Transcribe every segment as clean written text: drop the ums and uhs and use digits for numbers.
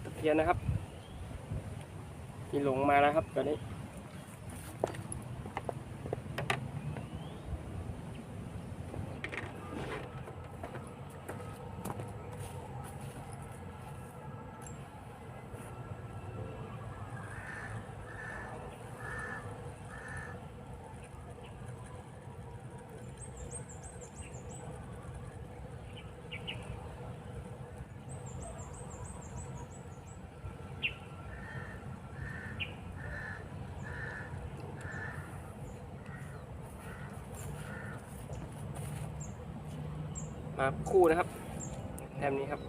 ตะเพียนนะครับมีหลงมาแล้วครับตอนนี้มาคู่นะครับแถมนี้ครับ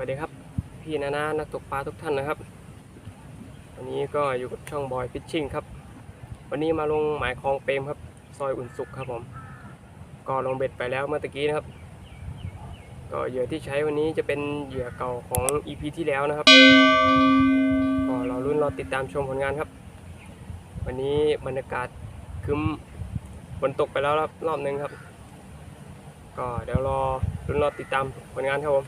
สวัสดีครับพี่นานักตกปลาทุกท่านนะครับวันนี้ก็อยู่กับช่องบอยฟิชชิ่งครับวันนี้มาลงหมายคลองเปรมครับซอยอุ่นสุขครับผมก็ลงเบ็ดไปแล้วเมื่อตะกี้นะครับก็เหยื่อที่ใช้วันนี้จะเป็นเหยื่อเก่าของ EP ที่แล้วนะครับก็เราลุ้นรอติดตามชมผลงานครับวันนี้บรรยากาศคึ้มฝนตกไปแล้วรอบนึงครับก็เดี๋ยวลุ้นรอติดตามผลงานครับผม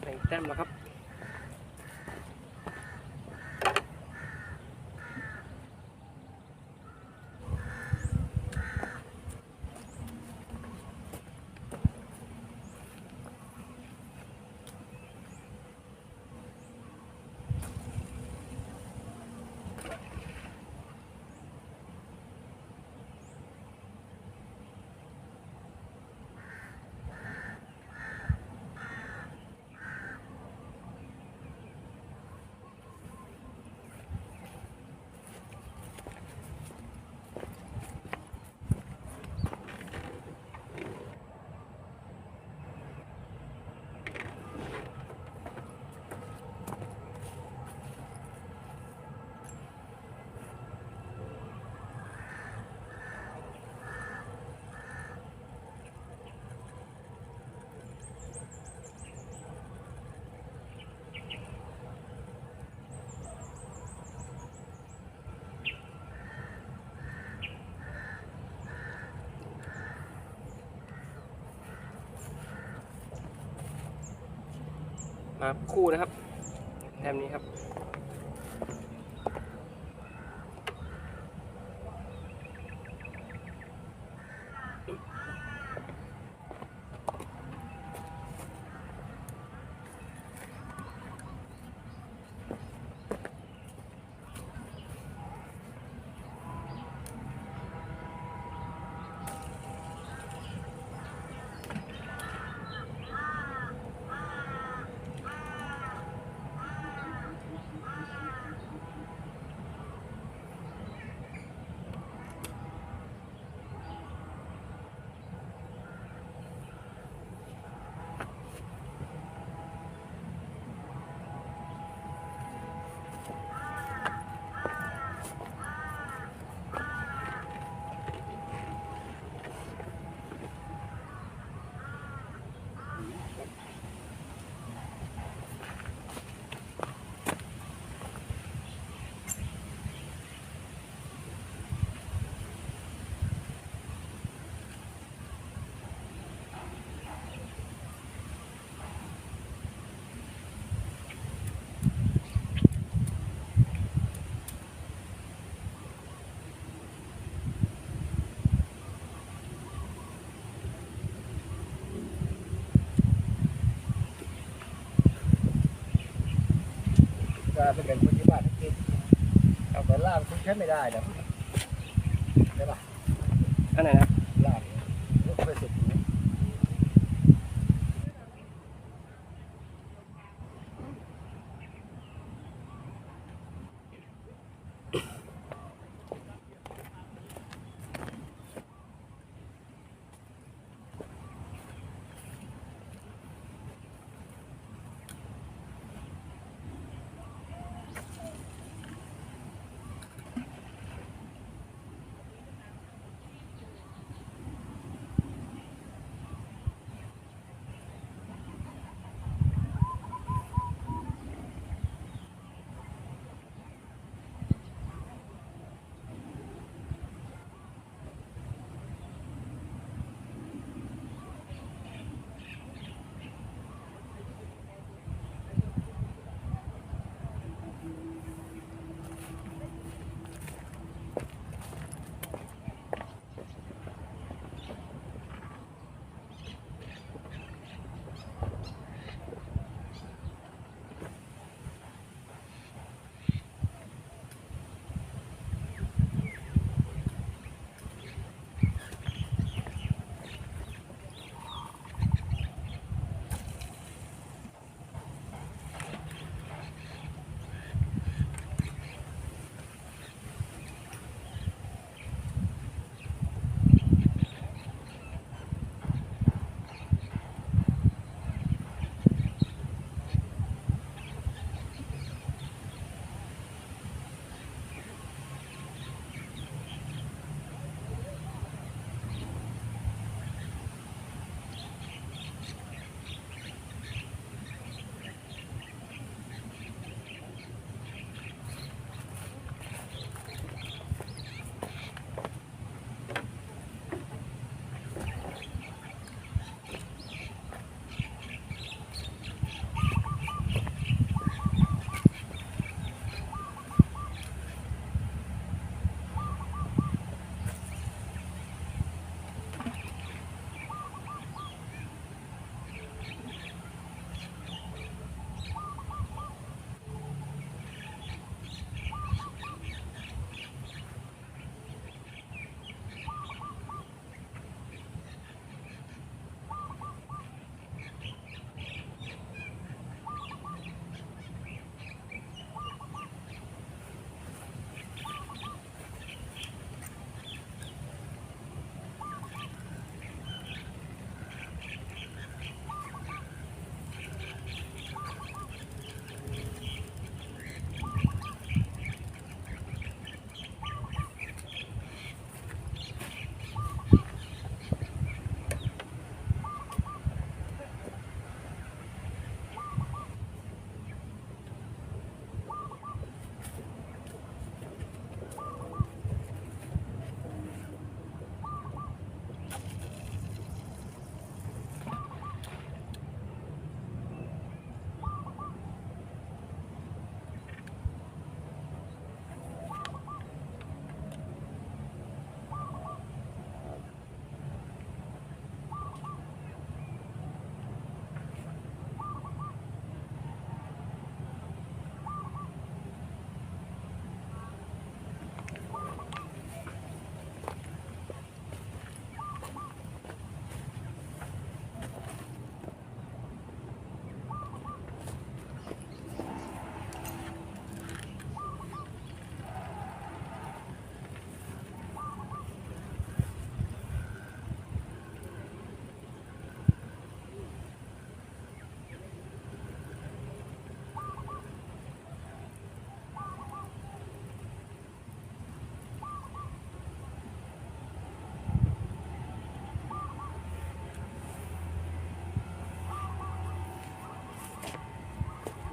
แต่งแต้มแล้วครับมาคู่นะครับแถมนี้ครับ ไปแบ่งคนที่บ้านกินเอาไปล่ามคุณใช้ไม่ได้นะใช่ป่ะ อันไหนนะครับ ล่ามลูกไปสุดนี้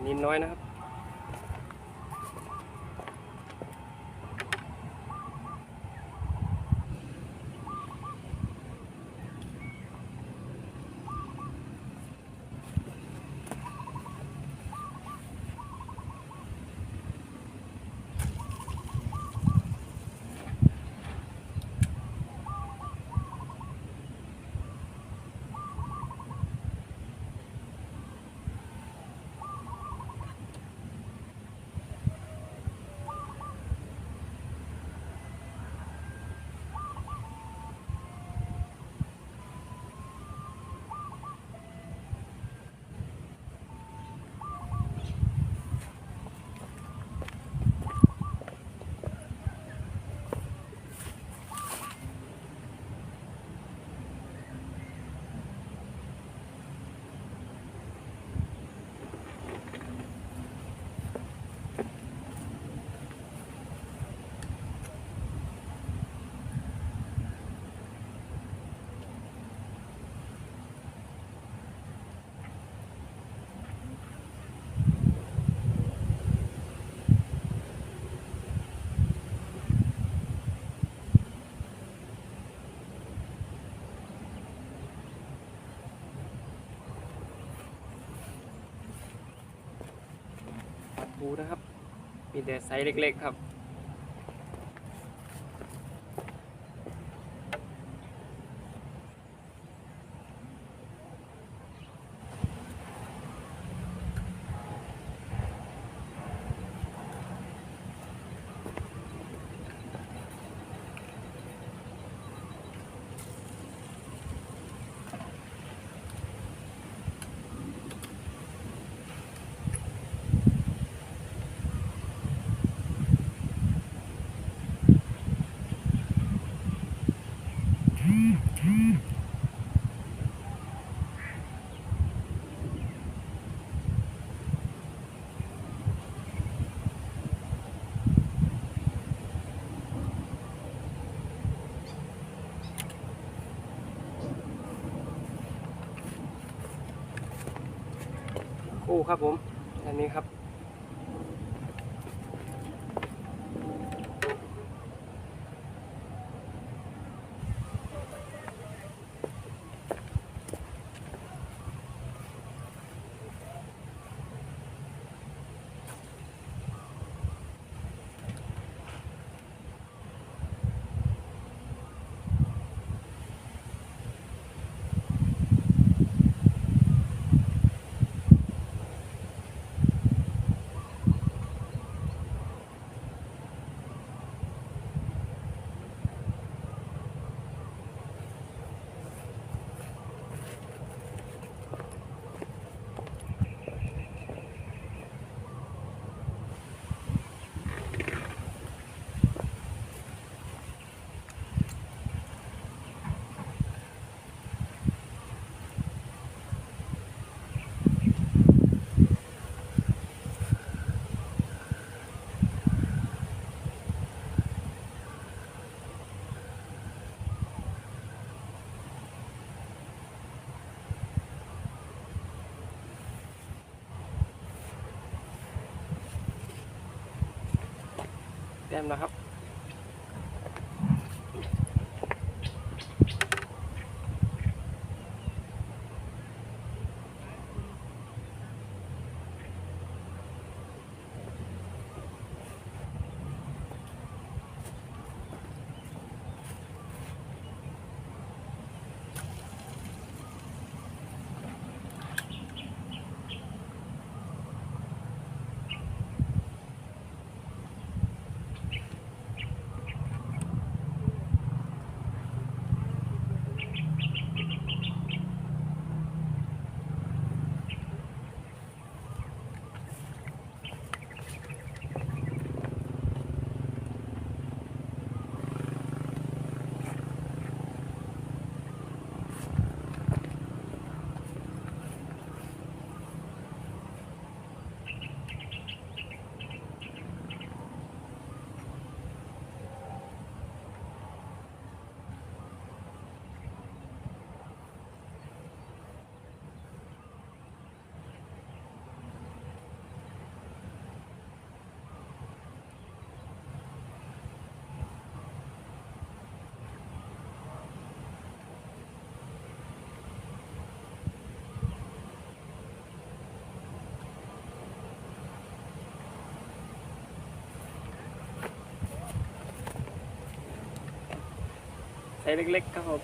นิดน้อยนะครับ นะครับมีแต่ไซส์เล็กๆครับคู่ครับผมอันนี้ครับแต้มนะครับไซส์เล็กๆครับผม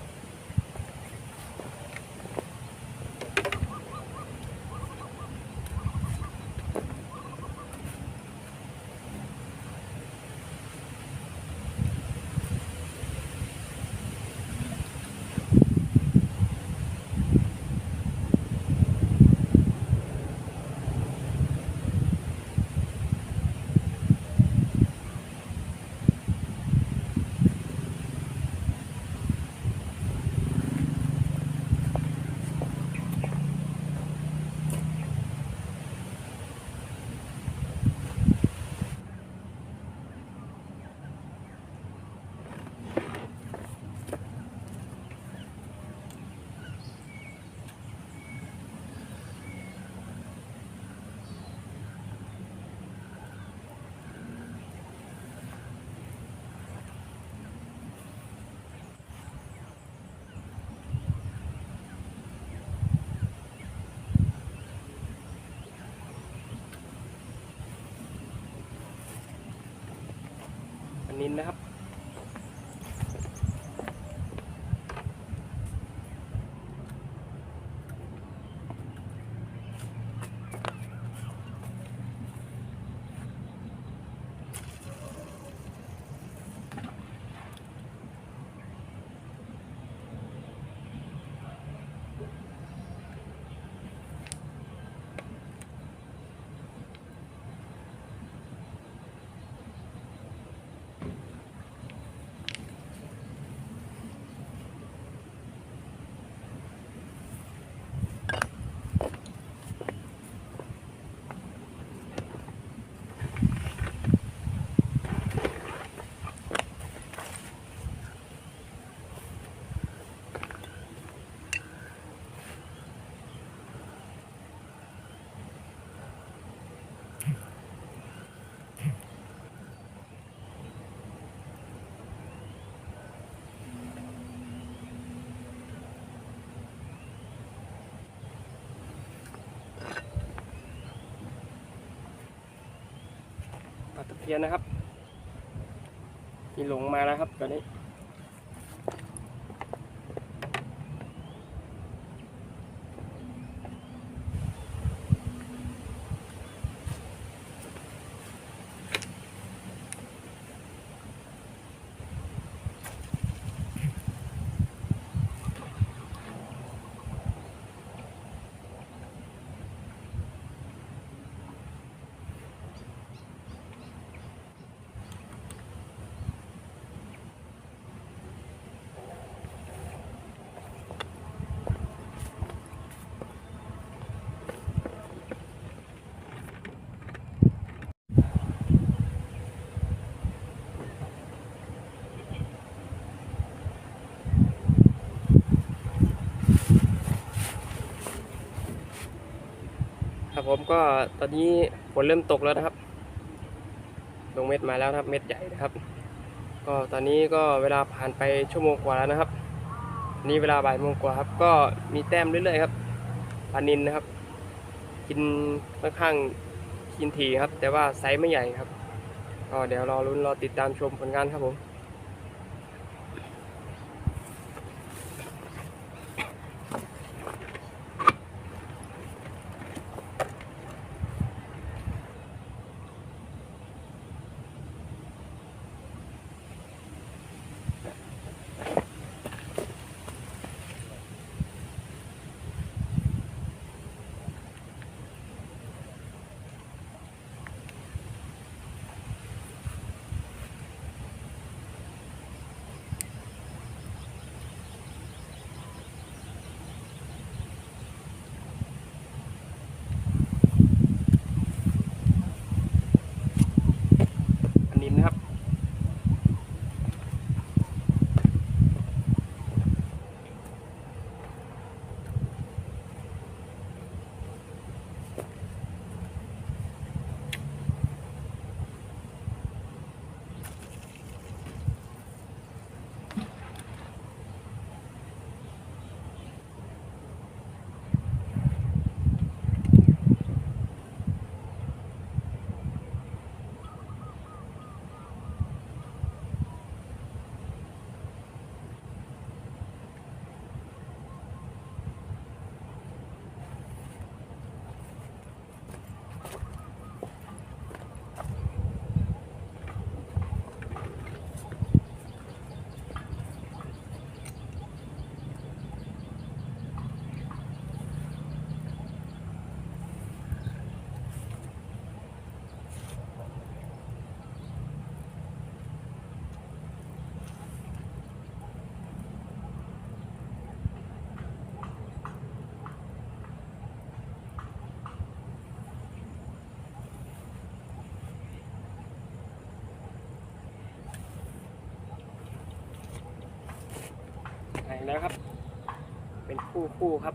เพียนนะครับมีหลงมาแล้วครับตอนนี้ครับผมก็ตอนนี้ฝนเริ่มตกแล้วนะครับลงเม็ดมาแล้วนะครับเม็ดใหญ่นะครับก็ตอนนี้ก็เวลาผ่านไปชั่วโมงกว่าแล้วนะครับนี่เวลาบ่ายโมงกว่าครับก็มีแต้มเรื่อยๆครับปลานิลนะครับกินค่อนข้างกินถี่ครับแต่ว่าไซส์ไม่ใหญ่ครับก็เดี๋ยวรอลุ้นรอติดตามชมผลงานครับผมปลานิลนะครับไหนแล้วครับเป็นคู่ครับ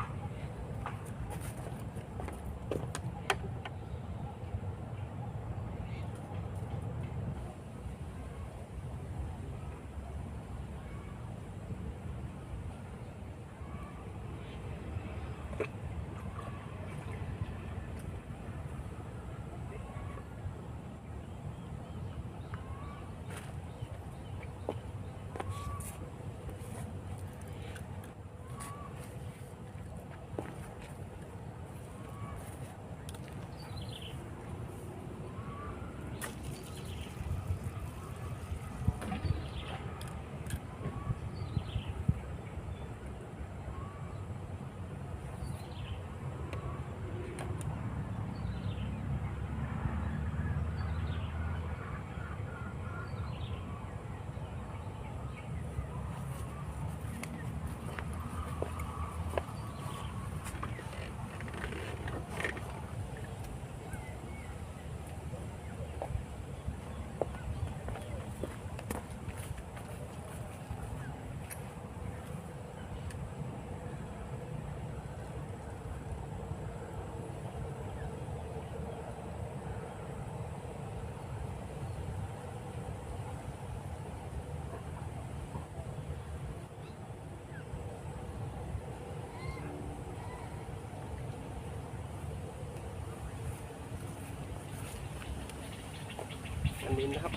มินนะครับ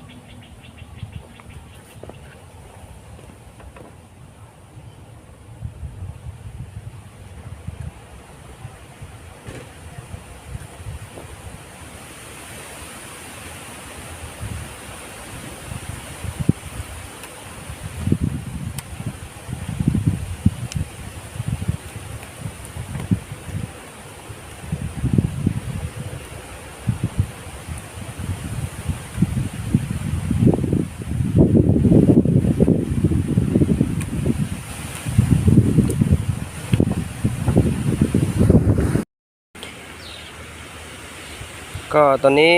ก็ตอนนี้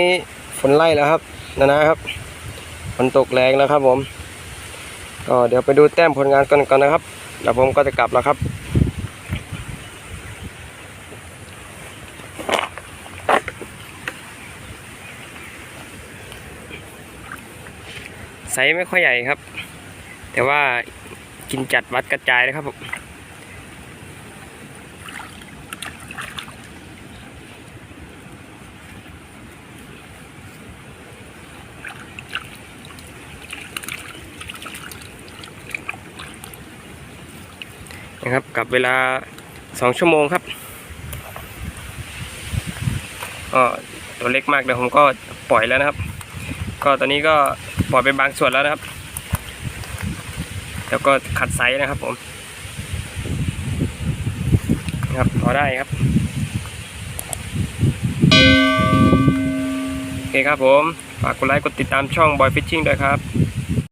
ฝนไล่แล้วครับนะครับฝนตกแรงแล้วครับผมก็เดี๋ยวไปดูแต้มผลงานก่อนนะครับแล้วผมก็จะกลับแล้วครับไซส์ไม่ค่อยใหญ่ครับแต่ว่ากินจัดวัดกระจายนะครับผมนะครับกับเวลา2 ชั่วโมงครับก็ตัวเล็กมากเดี๋ยวผมก็ปล่อยแล้วนะครับก็ตอนนี้ก็ปล่อยไปบางส่วนแล้วนะครับแล้วก็ขัดไซส์นะครับผมนะครับพอได้ครับโอเคครับผมฝากกดไลค์กดติดตามช่องบอยฟิชชิ่งด้วยครับ